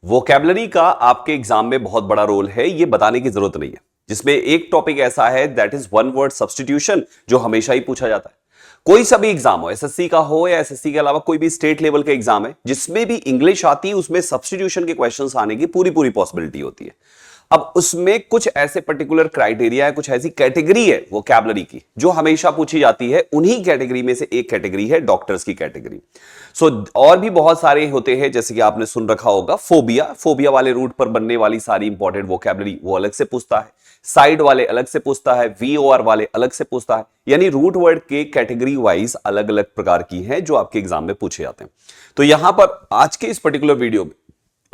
Vocabulary का आपके exam में बहुत बड़ा रोल है, ये बताने की जरूरत नहीं है। जिसमें एक टॉपिक ऐसा है that is one word substitution, जो हमेशा ही पूछा जाता है। कोई सा भी एग्जाम हो, एसएससी का हो या एसएससी के अलावा कोई भी स्टेट लेवल का एग्जाम है, जिसमें भी इंग्लिश आती है उसमें सब्स्टिट्यूशन के क्वेश्चंस आने की पूरी पूरी पॉसिबिलिटी होती है। अब उसमें कुछ ऐसे पर्टिकुलर क्राइटेरिया है, कुछ ऐसी कैटेगरी है वोकैबुलरी की जो हमेशा पूछी जाती है। उन्हीं कैटेगरी में से एक कैटेगरी है डॉक्टर्स की कैटेगरी। और भी बहुत सारे होते हैं, जैसे कि आपने सुन रखा होगा फोबिया। फोबिया वाले रूट पर बनने वाली सारी इंपॉर्टेंट वोकैबुलरी वो अलग से पूछता है। साइड वाले अलग से पूछता है, वीओआर वाले अलग से पूछता है। यानी रूट वर्ड के कैटेगरी वाइज अलग अलग प्रकार की हैं जो आपके एग्जाम में पूछे जाते हैं। तो यहां पर आज के इस पर्टिकुलर वीडियो में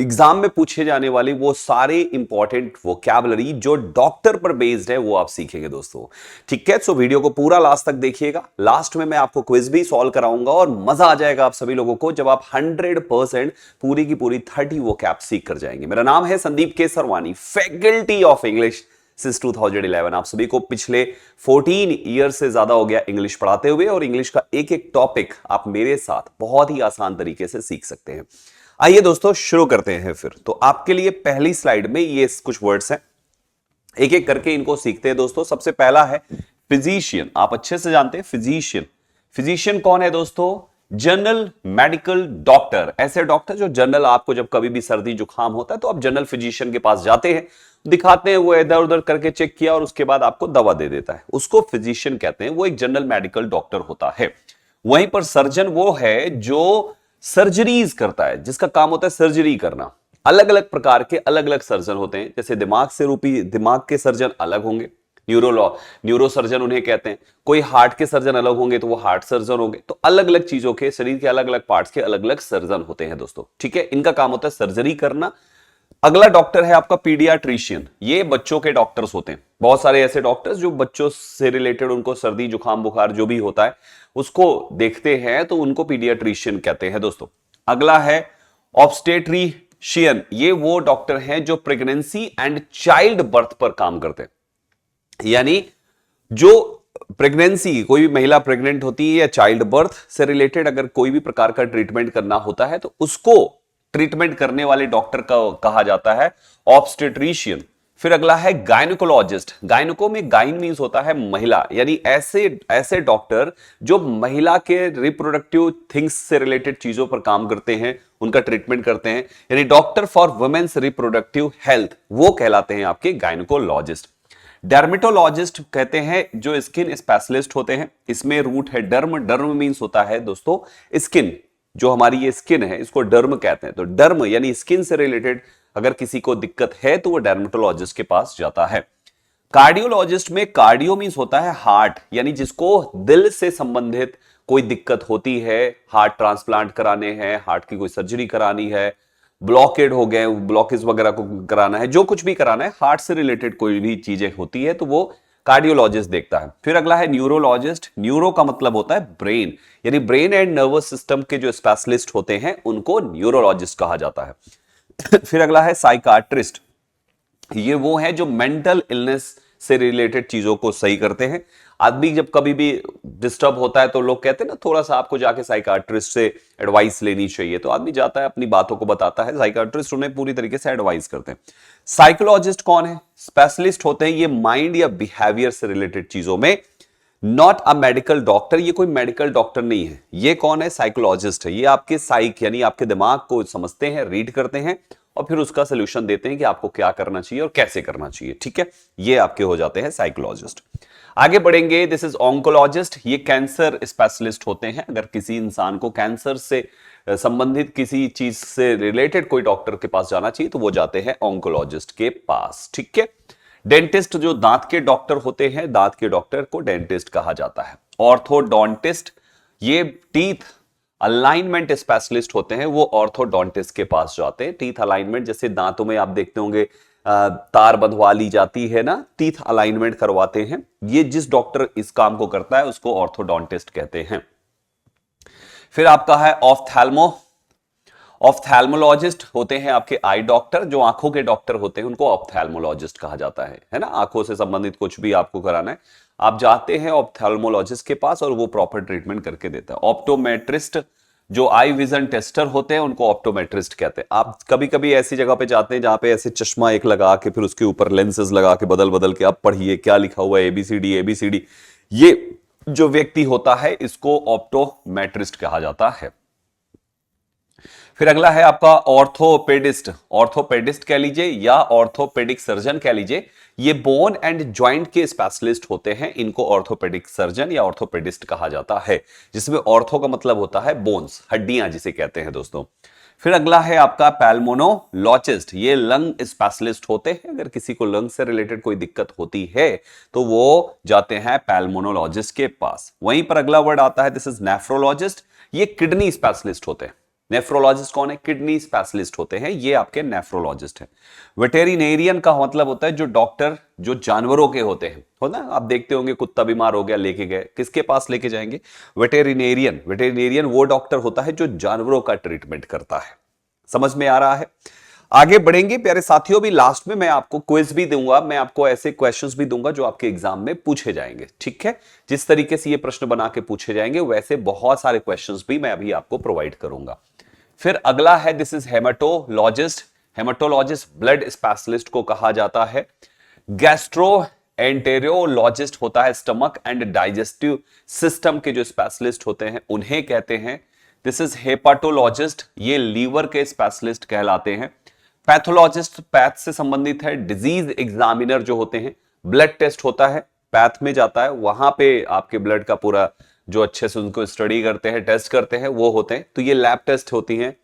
एग्जाम में पूछे जाने वाले वो सारे इंपॉर्टेंट वोकैबुलरी जो डॉक्टर पर बेस्ड है वो आप सीखेंगे दोस्तों। ठीक है, सो वीडियो को पूरा लास्ट तक देखिएगा। लास्ट में मैं आपको क्विज भी सॉल्व कराऊंगा और मजा आ जाएगा आप सभी लोगों को जब आप 100% पूरी की पूरी 30 वोकैब सीख कर जाएंगे। मेरा नाम है संदीप के सरवानी, फैकल्टी ऑफ इंग्लिश सिंस 2011। आप सभी को पिछले 14 ईयर से ज्यादा हो गया इंग्लिश पढ़ाते हुए, और इंग्लिश का एक एक टॉपिक आप मेरे साथ बहुत ही आसान तरीके से सीख सकते हैं। आइए दोस्तों शुरू करते हैं फिर। तो आपके लिए पहली स्लाइड में ये कुछ वर्ड्स हैं, एक एक करके इनको सीखते हैं दोस्तों। सबसे पहला है फिजिशियन। आप अच्छे से जानते हैं फिजिशियन। फिजिशियन कौन है दोस्तों? General medical doctor. ऐसे डॉक्टर जो जनरल, आपको जब कभी भी सर्दी जुकाम होता है तो आप जनरल फिजिशियन के पास जाते हैं, दिखाते हैं, वो इधर उधर करके चेक किया और उसके बाद आपको दवा दे देता है, उसको फिजिशियन कहते हैं। वो एक जनरल मेडिकल डॉक्टर होता है। वहीं पर सर्जन वो है जो सर्जरीज करता है, जिसका काम होता है सर्जरी करना। अलग अलग प्रकार के अलग अलग सर्जन होते हैं। जैसे दिमाग से रूपी दिमाग के सर्जन अलग होंगे, न्यूरो सर्जन उन्हें कहते हैं। कोई हार्ट के सर्जन अलग होंगे तो वो हार्ट सर्जन होंगे। तो अलग अलग चीजों के, शरीर के अलग अलग पार्ट्स के अलग अलग सर्जन होते हैं दोस्तों। ठीक है, इनका काम होता है सर्जरी करना। अगला डॉक्टर है आपका पीडियाट्रिशियन। ये बच्चों के डॉक्टर्स होते हैं। बहुत सारे ऐसे डॉक्टर्स जो बच्चों से रिलेटेड, उनको सर्दी जुकाम बुखार जो भी होता है उसको देखते हैं, तो उनको पीडियाट्रिशियन कहते हैं दोस्तों। अगला है ऑब्स्टेट्रिशियन। ये वो डॉक्टर हैं जो प्रेगनेंसी एंड चाइल्ड बर्थ पर काम करते हैं। यानी जो प्रेगनेंसी, कोई भी महिला प्रेग्नेंट होती है या चाइल्ड बर्थ से रिलेटेड अगर कोई भी प्रकार का ट्रीटमेंट करना होता है तो उसको ट्रीटमेंट करने वाले डॉक्टर का कहा जाता है ऑब्स्टेट्रिशियन। फिर अगला है गायनिकोलॉजिस्ट। गायनिको में गाइन मींस होता है महिला, यानी ऐसे डॉक्टर जो महिला के रिप्रोडक्टिव थिंग्स से रिलेटेड चीजों पर काम करते हैं, उनका ट्रीटमेंट करते हैं। यानी doctor for women's reproductive health, वो कहलाते हैं आपके गायनिकोलॉजिस्ट। डर्मेटोलॉजिस्ट कहते हैं जो स्किन स्पेशलिस्ट होते हैं। इसमें रूट है डर्म। डर्म मींस होता है दोस्तों स्किन। जो हमारी ये स्किन है इसको डर्म कहते हैं। तो डर्म यानी स्किन से रिलेटेड अगर किसी को दिक्कत है तो वो डर्मेटोलॉजिस्ट के पास जाता है। कार्डियोलॉजिस्ट में कार्डियो मींस होता है हार्ट, यानी जिसको दिल से संबंधित कोई दिक्कत होती है, हार्ट ट्रांसप्लांट कराने हैं, हार्ट की कोई सर्जरी करानी है, ब्लॉकेड हो गए, ब्लॉकेज वगैरह को कराना है, जो कुछ भी कराना है, हार्ट से रिलेटेड कोई भी चीजें होती है तो वो कार्डियोलॉजिस्ट देखता है। फिर अगला है न्यूरोलॉजिस्ट। न्यूरो का मतलब होता है ब्रेन, यानी ब्रेन एंड नर्वस सिस्टम के जो स्पेशलिस्ट होते हैं उनको न्यूरोलॉजिस्ट कहा जाता है। फिर अगला है साइकाट्रिस्ट। ये वो है जो मेंटल इलनेस से रिलेटेड चीजों को सही करते हैं। आदमी जब कभी भी डिस्टर्ब होता है तो लोग कहते हैं ना, थोड़ा सा आपको जाके साइकाट्रिस्ट से एडवाइस लेनी चाहिए। तो आदमी जाता है, अपनी बातों को बताता है, साइकाट्रिस्ट उन्हें पूरी तरीके से एडवाइस करते हैं। साइकोलॉजिस्ट कौन है? स्पेशलिस्ट होते हैं ये माइंड या बिहेवियर से रिलेटेड चीजों में। नॉट अ मेडिकल डॉक्टर, ये कोई मेडिकल डॉक्टर नहीं है। ये कौन है? साइकोलॉजिस्ट है। ये आपके साइक यानी आपके दिमाग को समझते हैं, रीड करते हैं और फिर उसका सोल्यूशन देते हैं कि आपको क्या करना चाहिए और कैसे करना चाहिए। ठीक है, ये आपके हो जाते हैं साइकोलॉजिस्ट। आगे बढ़ेंगे, दिस इज ऑन्कोलॉजिस्ट। ये कैंसर स्पेशलिस्ट होते हैं। अगर किसी इंसान को कैंसर से संबंधित किसी चीज से रिलेटेड कोई डॉक्टर के पास जाना चाहिए तो वो जाते हैं ऑन्कोलॉजिस्ट के पास। ठीक है, डेंटिस्ट जो दांत के डॉक्टर होते हैं, दांत के डॉक्टर को डेंटिस्ट कहा जाता है। ऑर्थोडोंटिस्ट, ये टीथ अलाइनमेंट स्पेशलिस्ट होते हैं, वो ऑर्थोडोंटिस्ट के पास जाते हैं। टीथ अलाइनमेंट, जैसे दांतों में आप देखते होंगे तार बंधवा ली जाती है ना, टीथ अलाइनमेंट करवाते हैं। ये जिस डॉक्टर इस काम को करता है उसको ऑर्थोडोंटिस्ट कहते हैं। फिर आपका है ऑफ्थैल्मोलॉजिस्ट होते हैं आपके आई डॉक्टर। जो आंखों के डॉक्टर होते हैं उनको ऑफ्थैल्मोलॉजिस्ट कहा जाता है ना। आंखों से संबंधित कुछ भी आपको कराना है, आप जाते हैं ऑफ्थैल्मोलॉजिस्ट के पास और वो प्रॉपर ट्रीटमेंट करके देता है। ऑप्टोमेट्रिस्ट जो आई विजन टेस्टर होते हैं उनको ऑप्टोमेट्रिस्ट कहते हैं। आप कभी कभी ऐसी जगह पे जाते हैं जहां पे ऐसे चश्मा एक लगा के फिर उसके ऊपर लेंसेज लगा के बदल बदल के अब पढ़िए क्या लिखा हुआ है, एबीसीडी एबीसीडी। ये जो व्यक्ति होता है इसको ऑप्टोमेट्रिस्ट कहा जाता है। फिर अगला है आपका ऑर्थोपेडिस्ट। ऑर्थोपेडिस्ट कह लीजिए या ऑर्थोपेडिक सर्जन कह लीजिए, ये बोन एंड जॉइंट के स्पेशलिस्ट होते हैं, इनको ऑर्थोपेडिक सर्जन या ऑर्थोपेडिस्ट कहा जाता है, जिसमें ऑर्थो का मतलब होता है बोन्स, हड्डियां जिसे कहते हैं दोस्तों। फिर अगला है आपका पैल्मोनोलॉजिस्ट, ये लंग स्पेशलिस्ट होते हैं। अगर किसी को लंग से रिलेटेड कोई दिक्कत होती है तो वो जाते हैं पैल्मोनोलॉजिस्ट के पास। वहीं पर अगला वर्ड आता है दिस इज नेफ्रोलॉजिस्ट, ये किडनी स्पेशलिस्ट होते हैं। नेफ्रोलॉजिस्ट कौन है? किडनी स्पेशलिस्ट होते हैं, ये आपके नेफ्रोलॉजिस्ट हैं। वेटेरिनेरियन का मतलब होता है जो डॉक्टर जो जानवरों के होते हैं, हो ना, आप देखते होंगे कुत्ता बीमार हो गया लेके गए, किसके पास लेके जाएंगे? वेटेरिनेरियन। वेटेरिनेरियन वो डॉक्टर होता है जो जानवरों का ट्रीटमेंट करता है। समझ में आ रहा है? आगे बढ़ेंगे प्यारे साथियों। भी लास्ट में मैं आपको क्विज भी दूंगा, मैं आपको ऐसे क्वेश्चंस भी दूंगा जो आपके एग्जाम में पूछे जाएंगे, ठीक है। जिस तरीके से ये प्रश्न बना के पूछे जाएंगे वैसे बहुत सारे क्वेश्चंस भी मैं अभी आपको प्रोवाइड करूंगा। फिर अगला है this is haematologist. Haematologist blood specialist को कहा जाता है। गैस्ट्रोएंटेरोलॉजिस्ट होता है, स्टमक एंड डाइजेस्टिव सिस्टम के जो स्पेशलिस्ट होते हैं उन्हें कहते हैं। दिस इज हेपाटोलॉजिस्ट, ये लीवर के स्पेशलिस्ट कहलाते हैं। पैथोलॉजिस्ट पैथ से संबंधित है। डिजीज एग्जामिनर जो होते हैं, ब्लड टेस्ट होता है, पैथ में जाता है, वहां पे आपके ब्लड का पूरा जो अच्छे से उनको स्टडी करते हैं, टेस्ट करते हैं, वो होते हैं। तो ये लैब टेस्ट होती हैं,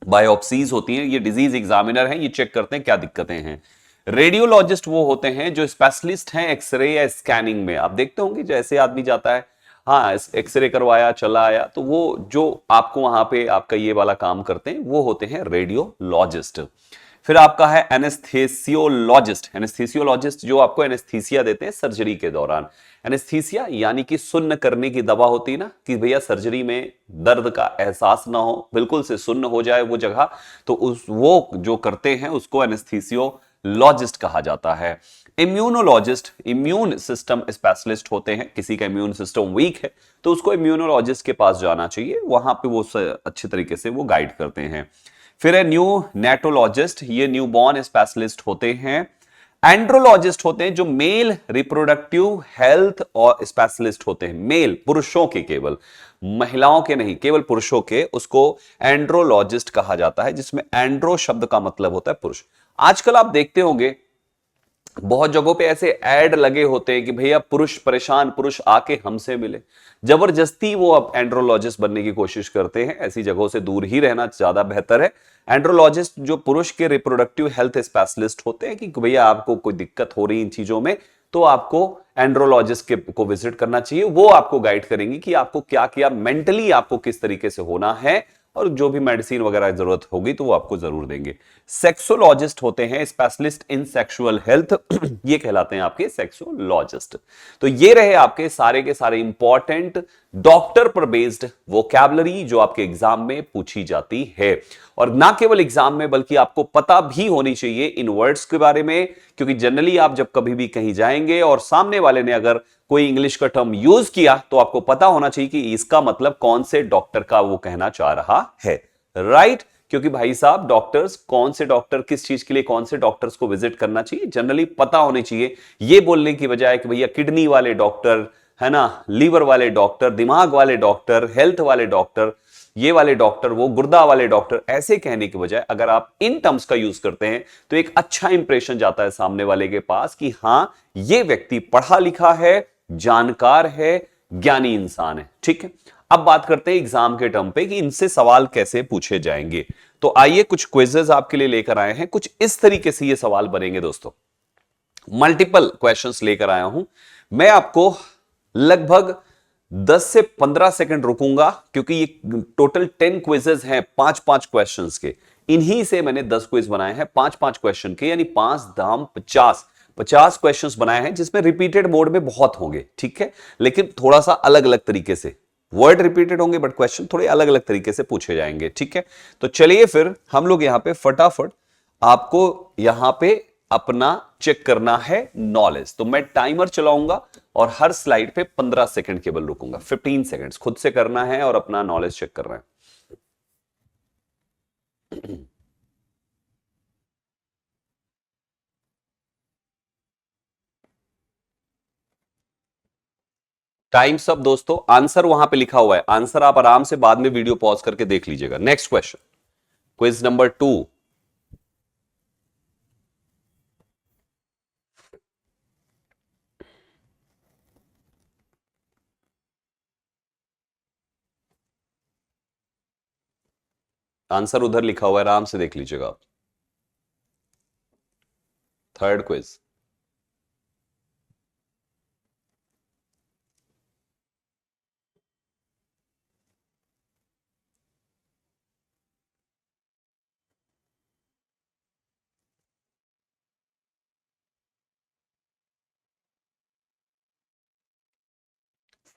बायोप्सीज होती हैं, ये डिजीज एग्जामिनर हैं, ये चेक करते हैं क्या दिक्कतें हैं। रेडियोलॉजिस्ट वो होते हैं जो स्पेशलिस्ट हैं एक्सरे या स्कैनिंग में। आप देखते होंगे जैसे आदमी जाता है, हाँ एक्सरे करवाया चला आया, तो वो जो आपको वहां पे आपका ये वाला काम करते हैं वो होते हैं रेडियोलॉजिस्ट। फिर आपका है एनेस्थेसियोलॉजिस्ट। एनेस्थेसियोलॉजिस्ट जो आपको एनेस्थीसिया देते हैं सर्जरी के दौरान। एनेस्थीसिया यानी कि सुन्न करने की दवा होती है ना, कि भैया सर्जरी में दर्द का एहसास ना हो, बिल्कुल से सुन्न हो जाए वो जगह, तो वो जो करते हैं उसको एनेस्थीसियोलॉजिस्ट कहा जाता है। इम्यूनोलॉजिस्ट इम्यून सिस्टम स्पेशलिस्ट होते हैं। किसी का इम्यून सिस्टम वीक है तो उसको इम्यूनोलॉजिस्ट के पास जाना चाहिए, वहां पे वो अच्छे तरीके से वो गाइड करते हैं। फिर है न्यू नेटोलॉजिस्ट, ये न्यूबॉर्न स्पेशलिस्ट होते हैं। एंड्रोलॉजिस्ट होते हैं जो मेल रिप्रोडक्टिव हेल्थ और स्पेशलिस्ट होते हैं, मेल पुरुषों के, केवल महिलाओं के नहीं, केवल पुरुषों के, उसको एंड्रोलॉजिस्ट कहा जाता है, जिसमें एंड्रो शब्द का मतलब होता है पुरुष। आजकल आप देखते होंगे बहुत जगहों पे ऐसे ऐड लगे होते हैं कि भैया पुरुष परेशान, पुरुष आके हमसे मिले, जबरदस्ती वो अब एंड्रोलॉजिस्ट बनने की कोशिश करते हैं। ऐसी जगहों से दूर ही रहना ज्यादा बेहतर है। एंड्रोलॉजिस्ट जो पुरुष के रिप्रोडक्टिव हेल्थ स्पेशलिस्ट होते हैं कि भैया आपको कोई दिक्कत हो रही इन चीजों में तो आपको एंड्रोलॉजिस्ट को विजिट करना चाहिए, वो आपको गाइड करेंगे कि आपको क्या किया, मेंटली आपको किस तरीके से होना है, और जो भी मेडिसिन वगैरह जरूरत होगी तो वो आपको जरूर देंगे। सेक्सोलॉजिस्ट होते हैं स्पेशलिस्ट इन सेक्सुअल हेल्थ, ये कहलाते हैं आपके सेक्सोलॉजिस्ट। तो ये रहे आपके सारे के सारे इंपॉर्टेंट डॉक्टर पर बेस्ड वोकैबुलरी जो आपके एग्जाम में पूछी जाती है। और ना केवल एग्जाम में बल्कि आपको पता भी होनी चाहिए इन वर्ड्स के बारे में, क्योंकि जनरली आप जब कभी भी कहीं जाएंगे और सामने वाले ने अगर कोई इंग्लिश का टर्म यूज किया तो आपको पता होना चाहिए कि इसका मतलब कौन से डॉक्टर का वो कहना चाह रहा है, राइट। क्योंकि भाई साहब डॉक्टर्स, कौन से डॉक्टर किस चीज के लिए कौन से डॉक्टर्स को विजिट करना चाहिए जनरली पता होनी चाहिए। ये बोलने की बजाय कि भैया किडनी वाले डॉक्टर है ना, लीवर वाले डॉक्टर, दिमाग वाले डॉक्टर, हेल्थ वाले डॉक्टर, ये वाले डॉक्टर, वो गुर्दा वाले डॉक्टर, ऐसे कहने के बजाय अगर आप इन टर्म्स का यूज करते हैं तो एक अच्छा इंप्रेशन जाता है सामने वाले के पास कि हां ये व्यक्ति पढ़ा लिखा है, जानकार है, ज्ञानी इंसान है, ठीक है। अब बात करते हैं एग्जाम के टर्म पे कि इनसे सवाल कैसे पूछे जाएंगे। तो आइए कुछ क्विजेस आपके लिए लेकर आए हैं, कुछ इस तरीके से ये सवाल बनेंगे दोस्तों। मल्टीपल क्वेश्चंस लेकर आया हूं मैं, आपको लगभग 10 से 15 सेकंड रुकूंगा क्योंकि ये टोटल 10 क्विजेस हैं 5-5 क्वेश्चंस के। इन्हीं से मैंने 10 क्विज बनाए हैं 5-5 क्वेश्चन के, यानी 5 दाम 50 क्वेश्चंस बनाए हैं, जिसमें रिपीटेड मोड में बहुत होंगे, ठीक है, लेकिन थोड़ा सा अलग अलग तरीके से वर्ड रिपीटेड होंगे बट क्वेश्चन थोड़े अलग अलग तरीके से पूछे जाएंगे, ठीक है। तो चलिए फिर हम लोग यहां पे फटाफट आपको यहां पे अपना चेक करना है नॉलेज। तो मैं टाइमर चलाऊंगा और हर स्लाइड पे 15 सेकंड केवल रुकूंगा, 15 सेकंड्स खुद से करना है और अपना नॉलेज चेक करना है। टाइम्स अप दोस्तों, आंसर वहां पे लिखा हुआ है, आंसर आप आराम से बाद में वीडियो पॉज करके देख लीजिएगा। Next question, quiz number 2। Answer उधर लिखा हुआ है, आराम से देख लीजिएगा आप। Third quiz.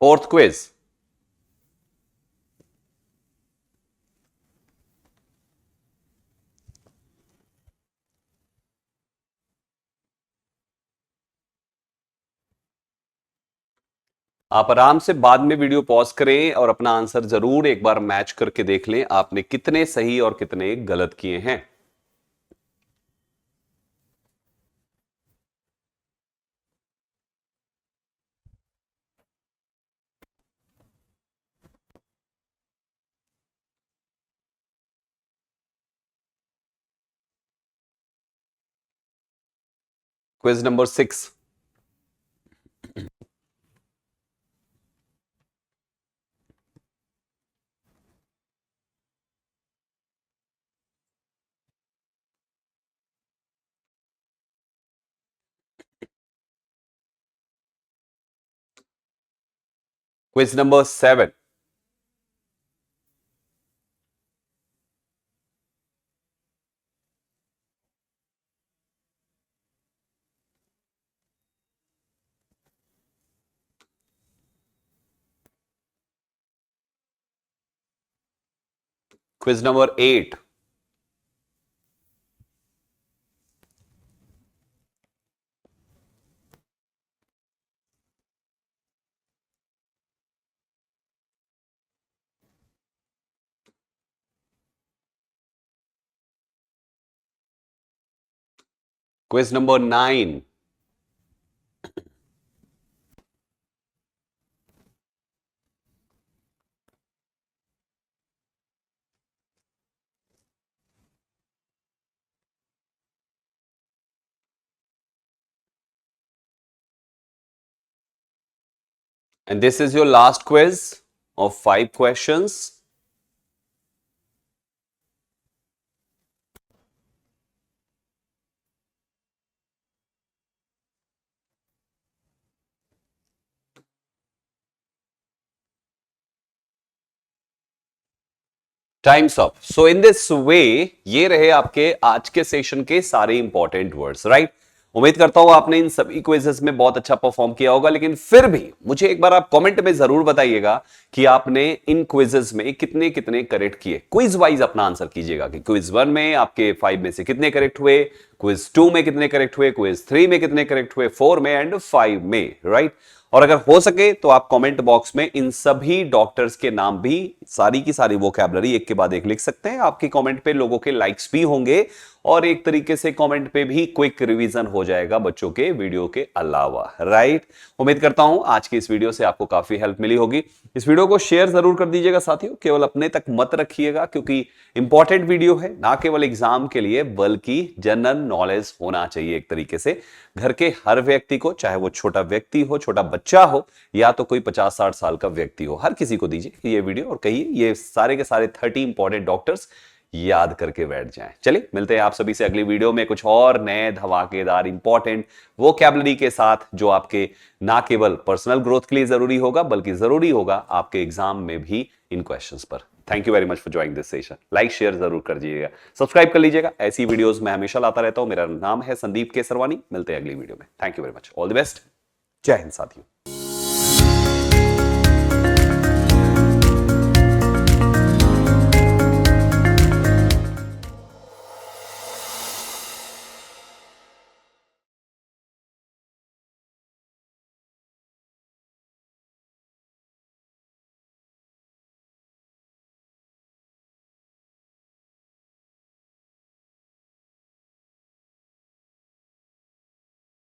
Fourth quiz. आप आराम से बाद में वीडियो पॉज करें और अपना आंसर जरूर एक बार मैच करके देख लें, आपने कितने सही और कितने गलत किए हैं। Quiz number 6। Quiz number 7। Quiz number 8। Quiz number 9। And this is your last quiz of 5 questions. Times up. So in this way ये रहे आपके आज के सेशन के सारे इंपॉर्टेंट वर्ड्स, राइट। उम्मीद करता हूं आपने इन सभी क्विजेस में बहुत अच्छा परफॉर्म किया होगा, लेकिन फिर भी मुझे एक बार आप कमेंट में जरूर बताइएगा कि आपने इन क्विजेस में कितने कितने करेक्ट किए। क्विज वाइज अपना आंसर कीजिएगा कि क्विज 1 में आपके 5 में से कितने करेक्ट हुए, क्विज 2 में कितने करेक्ट हुए, क्विज 3 में कितने करेक्ट हुए, 4 में एंड 5 में, राइट। और अगर हो सके तो आप कमेंट बॉक्स में इन सभी डॉक्टर्स के नाम भी सारी की सारी वोकैबुलरी एक के बाद एक लिख सकते हैं। आपके कमेंट पे लोगों के लाइक्स भी होंगे और एक तरीके से कमेंट पे भी क्विक रिवीजन हो जाएगा बच्चों के वीडियो के अलावा, राइट। उम्मीद करता हूं आज की इस वीडियो से आपको काफी हेल्प मिली होगी। इस वीडियो को शेयर जरूर कर दीजिएगा साथियों, केवल अपने तक मत रखिएगा, क्योंकि इंपॉर्टेंट वीडियो है, ना केवल एग्जाम के लिए बल्कि जनरल नॉलेज होना चाहिए एक तरीके से घर के हर व्यक्ति को, चाहे वो छोटा व्यक्ति हो, छोटा बच्चा हो या तो कोई 50-60 साल का व्यक्ति हो, हर किसी को दीजिए ये वीडियो और कहिए ये सारे के सारे 30 इंपॉर्टेंट डॉक्टर्स याद करके बैठ जाएं। चलिए मिलते हैं आप सभी से अगली वीडियो में कुछ और नए धमाकेदार इंपॉर्टेंट वोकैबुलरी के साथ, जो आपके ना केवल पर्सनल ग्रोथ के लिए जरूरी होगा बल्कि जरूरी होगा आपके एग्जाम में भी इन क्वेश्चंस पर। Thank you very much for joining this session. Like share जरूर कर दीजिएगा, सब्सक्राइब कर लीजिएगा, ऐसी वीडियोस मैं हमेशा लाता रहता हूं। मेरा नाम है संदीप केसरवानी। मिलते हैं अगली वीडियो में। Thank you very much, all the best, जय हिंद साथियों।